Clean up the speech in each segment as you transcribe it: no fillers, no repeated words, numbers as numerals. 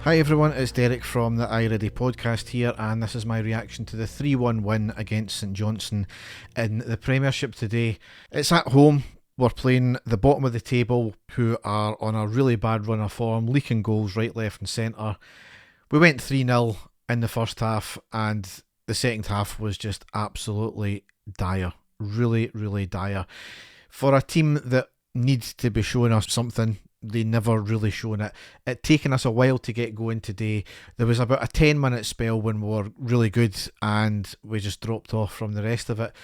Hi everyone, it's Derek from the iReady podcast here, and this is my reaction to the 3-1 win against St Johnstone in the Premiership today. It's at home, we're playing the bottom of the table who are on a really bad run of form, leaking goals right, left and centre. We went 3-0 in the first half and the second half was just absolutely dire, really, really dire. For a team that needs to be showing us something, they never really shown it. It taken us a while to get going today. There was about a 10-minute spell when we were really good and we just dropped off from the rest of it.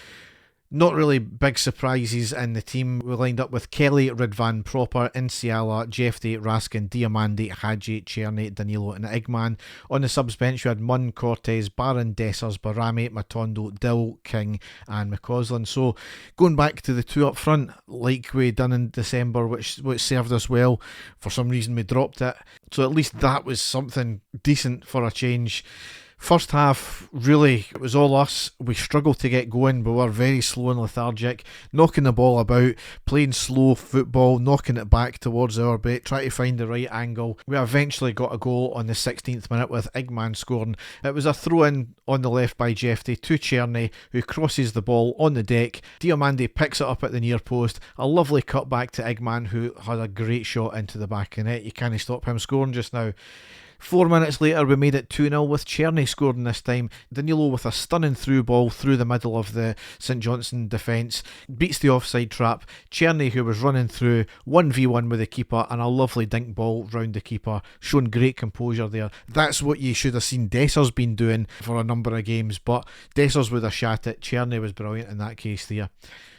Not really big surprises in the team. We lined up with Kelly, Ridvan, Proper, Insiala, Jeffrey, Raskin, Diamandi, Hadji, Cherny, Danilo and Igman. On the subs bench we had Munn, Cortez, Barron, Dessers, Barami, Matondo, Dill, King and McCausland. So going back to the two up front like we done in December, which served us well. For some reason we dropped it. So at least that was something decent for a change. First half, really, it was all us. We struggled to get going. We were very slow and lethargic, knocking the ball about, playing slow football, knocking it back towards our bit, trying to find the right angle. We eventually got a goal on the 16th minute with Igman scoring. It was a throw-in on the left by Jeffrey to Cherny, who crosses the ball on the deck. Diamandi picks it up at the near post. A lovely cut back to Igman, who had a great shot into the back of the net. You can't stop him scoring just now. 4 minutes later we made it 2-0 with Cherny scoring this time. Danilo with a stunning through ball through the middle of the St Johnstone defence, beats the offside trap. Cherny, who was running through, 1v1 with the keeper and a lovely dink ball round the keeper, showing great composure there. That's what you should have seen Dessers been doing for a number of games, but Dessers would have shot it. Cherny was brilliant in that case there.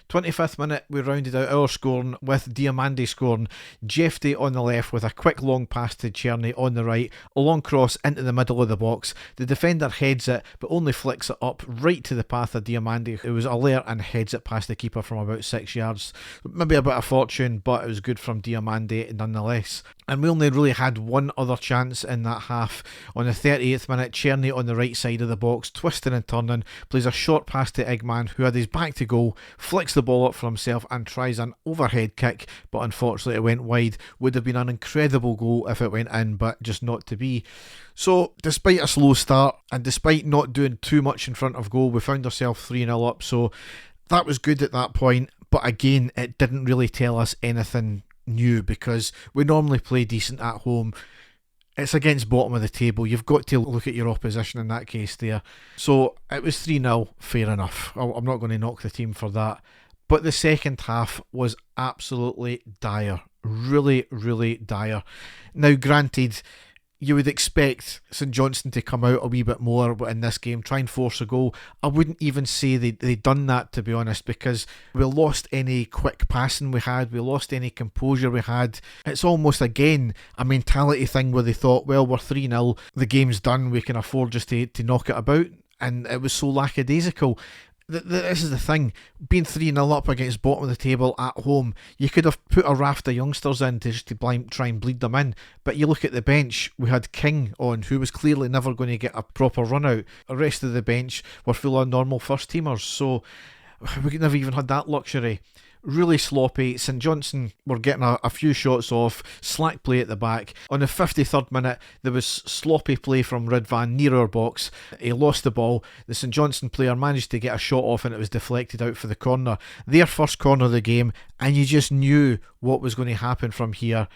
25th minute we rounded out our scoring with Diamandi scoring. Jeffrey on the left with a quick long pass to Cherny on the right, a long cross into the middle of the box. The defender heads it but only flicks it up right to the path of Diamandi, who was alert and heads it past the keeper from about 6 yards. Maybe a bit of fortune, but it was good from Diamandi nonetheless. And we only really had one other chance in that half. On the 38th minute, Cherny on the right side of the box, twisting and turning, plays a short pass to Igman, who had his back to goal, flicks the ball up for himself and tries an overhead kick, but unfortunately it went wide. Would have been an incredible goal if it went in, but just not to be. So despite a slow start and despite not doing too much in front of goal, we found ourselves 3-0 up, so that was good at that point. But again, it didn't really tell us anything new because we normally play decent at home. It's against bottom of the table. You've got to look at your opposition in that case there. So it was 3-0, fair enough. I'm not going to knock the team for that. But the second half was absolutely dire. Really, really dire. Now granted, you would expect St Johnstone to come out a wee bit more in this game, try and force a goal. I wouldn't even say they'd done that, to be honest, because we lost any quick passing we had, we lost any composure we had. It's almost again a mentality thing where they thought, well, we're 3-0, the game's done, we can afford just to knock it about, and it was so lackadaisical. This is the thing, being 3-0 up against bottom of the table at home, you could have put a raft of youngsters in to try and bleed them in, but you look at the bench, we had King on, who was clearly never going to get a proper run out. The rest of the bench were full of normal first teamers, so we never even had that luxury. Really sloppy. St Johnstone were getting a few shots off, slack play at the back. On the 53rd minute there was sloppy play from Ridvan near our box. He lost the ball. The St Johnstone player managed to get a shot off and it was deflected out for the corner. Their first corner of the game, and you just knew what was going to happen from here.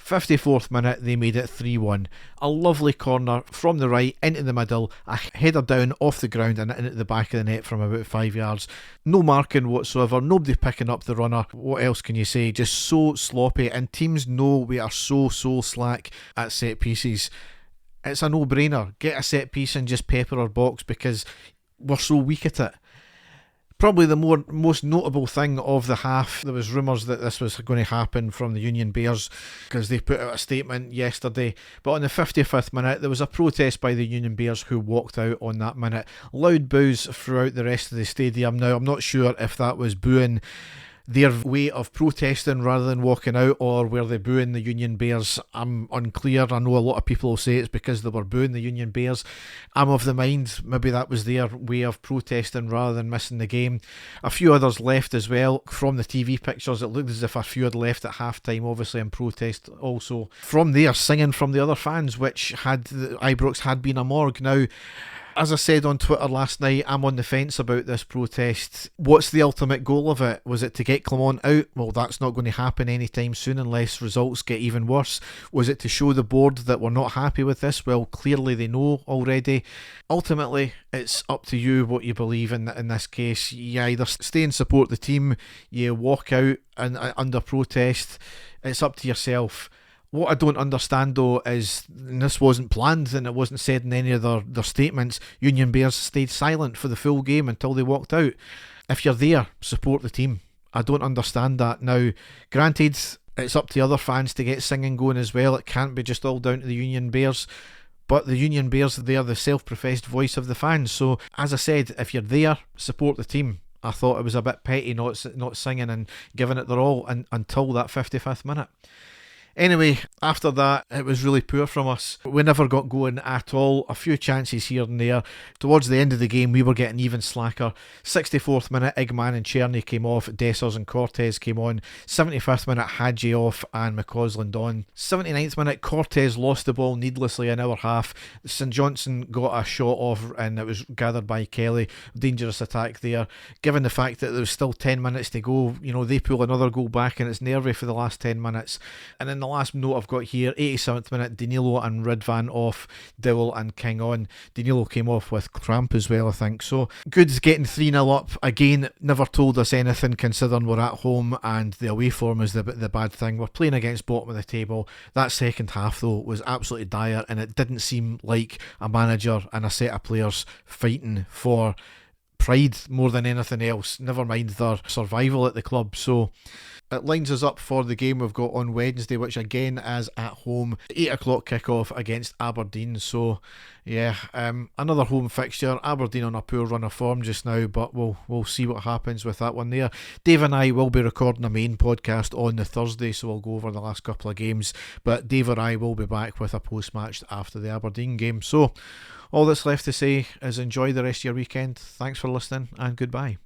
54th minute they made it 3-1. A lovely corner from the right into the middle, a header down off the ground and into the back of the net from about 5 yards. No marking whatsoever, nobody picking up the runner. What else can you say? Just so sloppy, and teams know we are so slack at set pieces. It's a no-brainer. Get a set piece and just pepper our box because we're so weak at it. Probably the most notable thing of the half, there was rumours that this was going to happen from the Union Bears because they put out a statement yesterday, but on the 55th minute there was a protest by the Union Bears who walked out on that minute. Loud boos throughout the rest of the stadium. Now I'm not sure if that was booing their way of protesting rather than walking out, or were they booing the Union Bears? I'm unclear. I know a lot of people will say it's because they were booing the Union Bears. I'm of the mind maybe that was their way of protesting rather than missing the game. A few others left as well. From the TV pictures, it looked as if a few had left at half time, obviously in protest also. From there, singing from the other fans, which had Ibrox had been a morgue. Now, as I said on Twitter last night, I'm on the fence about this protest. What's the ultimate goal of it? Was it to get Clement out? Well, that's not going to happen anytime soon unless results get even worse. Was it to show the board that we're not happy with this? Well, clearly they know already. Ultimately, it's up to you what you believe in this case. You either stay and support the team, you walk out and under protest. It's up to yourself. What I don't understand though is, and this wasn't planned and it wasn't said in any of their statements, Union Bears stayed silent for the full game until they walked out. If you're there, support the team. I don't understand that. Now, granted, it's up to other fans to get singing going as well. It can't be just all down to the Union Bears. But the Union Bears, they are the self-professed voice of the fans. So, as I said, if you're there, support the team. I thought it was a bit petty not singing and giving it their all until that 55th minute. Anyway, after that, it was really poor from us. We never got going at all. A few chances here and there. Towards the end of the game, we were getting even slacker. 64th minute, Igman and Cherny came off. Dessers and Cortez came on. 75th minute, Hadji off and McCausland on. 79th minute, Cortez lost the ball needlessly in our half. St Johnstone got a shot off and it was gathered by Kelly. Dangerous attack there. Given the fact that there was still 10 minutes to go, they pull another goal back and it's nervy for the last 10 minutes. And then the last note I've got here, 87th minute, Danilo and Ridvan off, Dowell and King on. Danilo came off with cramp as well, I think. So, Goods getting 3-0 up. Again, never told us anything considering we're at home and the away form is the bad thing. We're playing against bottom of the table. That second half, though, was absolutely dire and it didn't seem like a manager and a set of players fighting for pride more than anything else, never mind their survival at the club. So it lines us up for the game we've got on Wednesday, which again is at home, 8 o'clock kickoff against Aberdeen. So yeah, another home fixture. Aberdeen on a poor run of form just now, but we'll see what happens with that one there. Dave and I will be recording a main podcast on the Thursday, so we'll go over the last couple of games, but Dave or I will be back with a post-match after the Aberdeen game. So all that's left to say is enjoy the rest of your weekend. Thanks for listening and goodbye.